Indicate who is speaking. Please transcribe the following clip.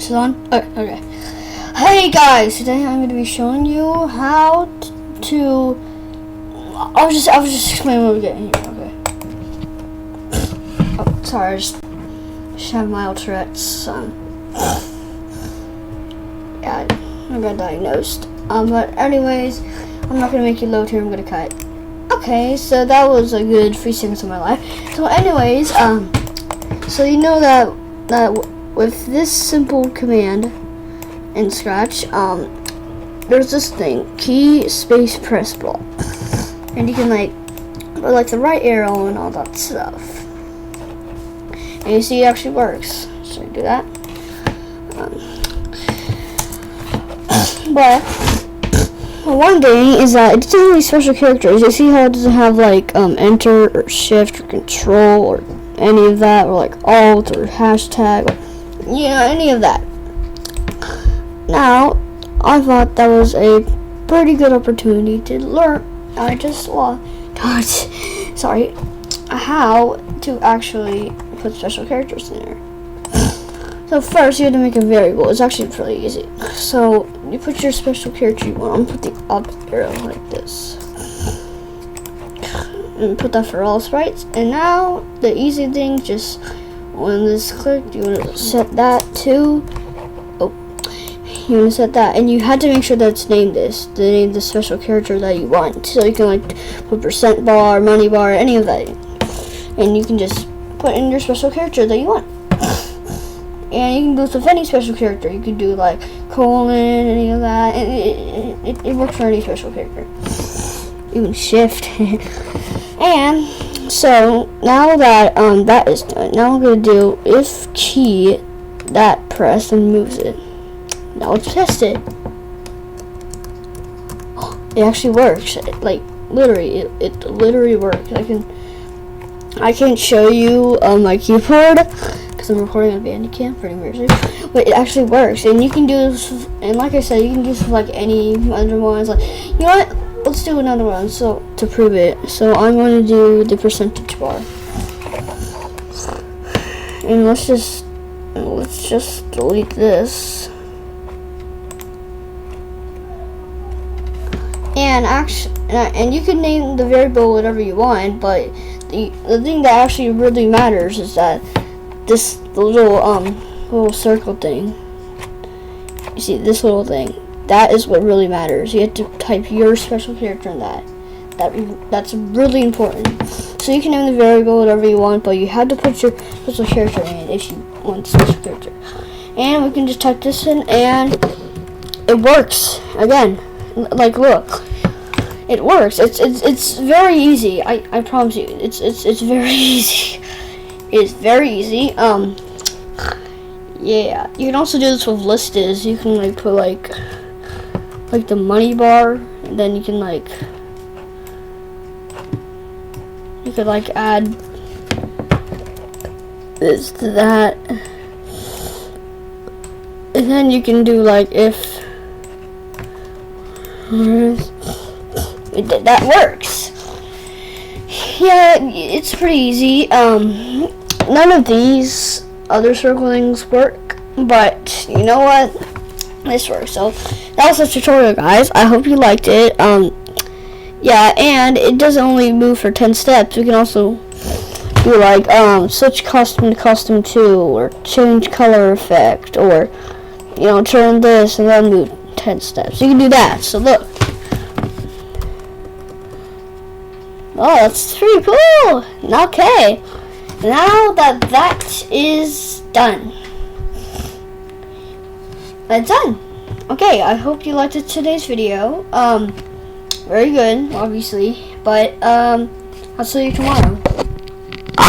Speaker 1: Is it on? Okay. Hey guys, today I'm going to be showing you how to. I'll just explain what we're getting here. Okay. Oh, sorry, I just have mild Tourette's. Yeah, I got diagnosed. But anyways, I'm not gonna make you load here. I'm gonna cut. Okay, so that was a good 3 seconds of my life. So anyways, so you know that with this simple command in Scratch, there's this thing, key space press block, and you can put the right arrow and all that stuff. And you see, it actually works. So you do that. But one thing is that it doesn't have any special characters. You see how it doesn't have enter or shift or control or any of that, or alt or hashtag, or any of that. Now, I thought that was a pretty good opportunity to learn. How to actually put special characters in there. So first, you have to make a variable. It's actually pretty easy. So you put your special character you want. I'm gonna put the up arrow like this, and put that for all sprites. And now the easy thing, just when this clicked, you want to set that to. You want to set that, and you had to make sure that it's named the name the special character that you want. So you can put % bar, money bar, any of that, and you can just put in your special character that you want. And you can do this with any special character. You can do colon, any of that. It works for any special character. Even shift. And so now that that is done, now I'm gonna do if key that press and moves it. Now let's test it. It actually works. Literally, it literally works. I can't show you my keyboard because I'm recording on Bandicam for anniversary, but it actually works. And you can do this, and like I said, you can do this with any other ones. You know what? Let's do another one. So to prove it, so I'm going to do the % bar, and let's just delete this. And you can name the variable whatever you want, but the thing that actually really matters is that this little circle thing. You see this little thing? That is what really matters. You have to type your special character in that. That's really important. So you can name the variable whatever you want, but you have to put your special character in if you want special character. And we can just type this in, and it works again. Look, it works. It's very easy. I promise you. It's very easy. It's very easy. Yeah. You can also do this with listed. You can put the money bar, and then you can you could add this to that, and then you can do if. That works. Yeah, it's pretty easy. None of these other circle things work, but you know what? This works. So that was the tutorial, guys. I hope you liked it. Yeah, and it doesn't only move for 10 steps. We can also do switch custom to custom 2, or change color effect, or turn this and then move 10 steps. You can do that. So look. Oh, that's pretty cool. Okay. Now that is done. That's done. Okay, I hope you liked today's video. Very good, obviously. But I'll see you tomorrow.